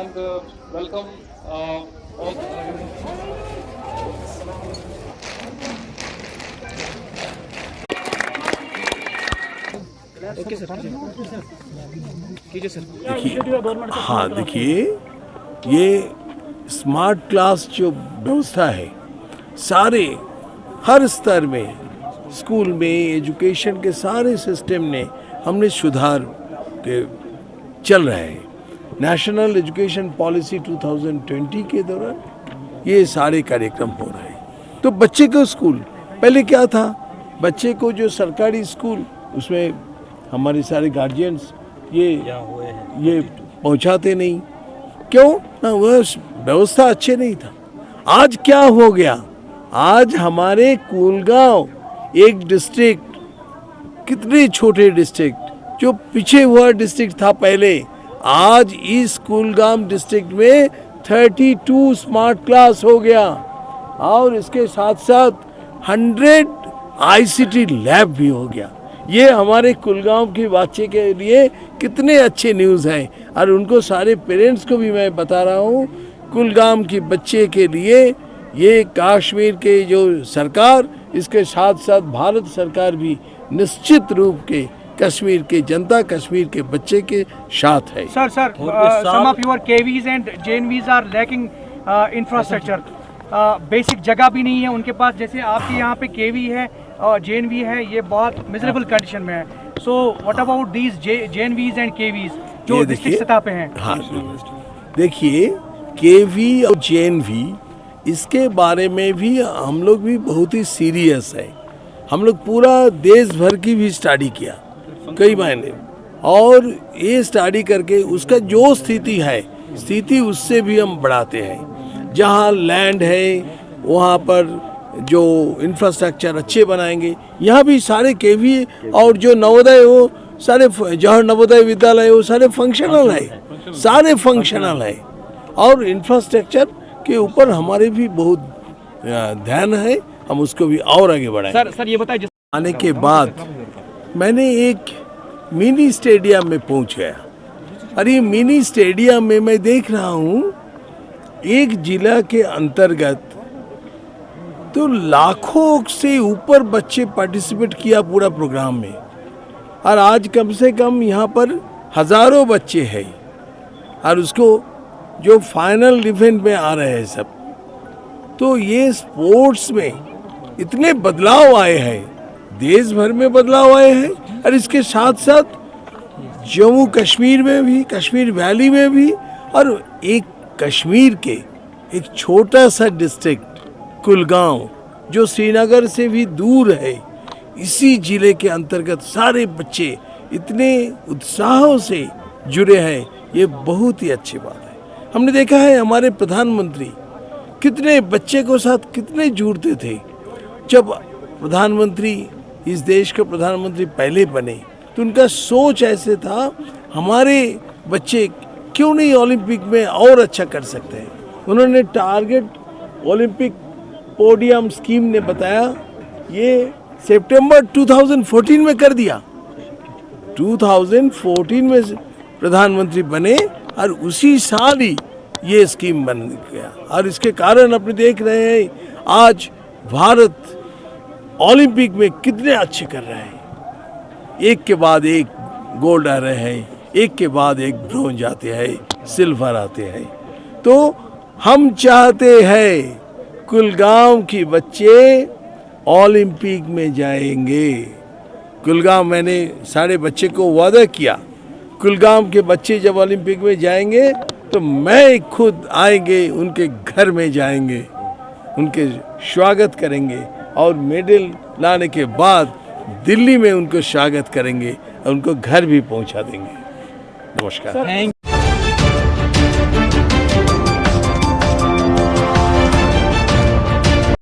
and welcome all. Okay sir, कीजिए sir. हाँ देखिए, ये स्मार्ट क्लास जो व्यवस्था है सारे हर स्तर में, स्कूल में, एजुकेशन के सारे सिस्टम ने हमने सुधार के चल रहे हैं। नेशनल एजुकेशन पॉलिसी 2020 के दौरान ये सारे कार्यक्रम हो रहे हैं। तो बच्चे को स्कूल, पहले क्या था, बच्चे को जो सरकारी स्कूल, उसमें हमारे सारे गार्जियंस ये पहुंचाते नहीं, क्यों ना, वह व्यवस्था अच्छे नहीं था। आज क्या हो गया, आज हमारे कुलगांव एक डिस्ट्रिक्ट, कितने छोटे डिस्ट्रिक्ट जो पीछे हुआ डिस्ट्रिक्ट था पहले, आज इस कुलगांव डिस्ट्रिक्ट में 32 स्मार्ट क्लास हो गया और इसके साथ साथ 100 ICT लैब भी हो गया। ये हमारे कुलगांव के बच्चे के लिए कितने अच्छे न्यूज़ हैं और उनको सारे पेरेंट्स को भी मैं बता रहा हूँ, कुलगांव के बच्चे के लिए ये कश्मीर के जो सरकार, इसके साथ साथ भारत सरकार भी निश्चित रूप के कश्मीर के जनता, कश्मीर के बच्चे के साथ है। Sir some of your KVs and JNVs are lacking infrastructure, basic जगह भी नहीं है उनके पास। जैसे आपके यहाँ पे KV है और JNV है, ये बहुत मिजरेबल कंडीशन में है। So what about these JNVs and KVs जो डिस्ट्रिक्ट सतह पे हैं? हाँ देखिए, KV और JNV, इसके बारे में भी हम लोग भी बहुत ही सीरियस है। हम लोग पूरा देश भर की भी स्टडी किया कई महीने, और ये स्टडी करके उसका जो स्थिति है, स्थिति उससे भी हम बढ़ाते हैं। जहाँ लैंड है वहाँ पर जो इंफ्रास्ट्रक्चर अच्छे बनाएंगे। यहाँ भी सारे KV और जो नवोदय, वो सारे जवाहर नवोदय विद्यालय, वो सारे फंक्शनल है, सारे फंक्शनल है। और इंफ्रास्ट्रक्चर के ऊपर हमारे भी बहुत ध्यान है, हम उसको भी और आगे बढ़ाएंगे। सर ये बताइए, आने के बाद मैंने एक मिनी स्टेडियम में पहुंच गया, और ये मिनी स्टेडियम में मैं देख रहा हूँ एक जिला के अंतर्गत तो लाखों से ऊपर बच्चे पार्टिसिपेट किया पूरा प्रोग्राम में, और आज कम से कम यहाँ पर हजारों बच्चे हैं, और उसको जो फाइनल इवेंट में आ रहे हैं सब। तो ये स्पोर्ट्स में इतने बदलाव आए हैं, देश भर में बदलाव आए हैं, और इसके साथ साथ जम्मू कश्मीर में भी, कश्मीर वैली में भी, और एक कश्मीर के एक छोटा सा डिस्ट्रिक्ट कुलगांव जो श्रीनगर से भी दूर है, इसी जिले के अंतर्गत सारे बच्चे इतने उत्साह से जुड़े हैं। ये बहुत ही अच्छी बात है। हमने देखा है हमारे प्रधानमंत्री कितने बच्चे को साथ कितने जुड़ते थे। जब प्रधानमंत्री, इस देश के प्रधानमंत्री पहले बने, तो उनका सोच ऐसे था, हमारे बच्चे क्यों नहीं ओलंपिक में और अच्छा कर सकते हैं। उन्होंने टारगेट ओलंपिक पोडियम स्कीम ने बताया, ये सितंबर 2014 में कर दिया। 2014 में प्रधानमंत्री बने और उसी साल ही ये स्कीम बन गया, और इसके कारण अपने देख रहे हैं आज भारत ओलंपिक में कितने अच्छे कर रहे हैं। एक के बाद एक गोल्ड आ रहे हैं, एक के बाद एक ब्रोंज आते हैं, सिल्वर आते हैं। तो हम चाहते हैं कुलगांव के बच्चे ओलंपिक में जाएंगे। कुलगांव, मैंने सारे बच्चे को वादा किया, कुलगांव के बच्चे जब ओलंपिक में जाएंगे तो मैं खुद आएंगे, उनके घर में जाएंगे, उनके स्वागत करेंगे, और मेडल लाने के बाद दिल्ली में उनको स्वागत करेंगे और उनको घर भी पहुंचा देंगे। नमस्कार।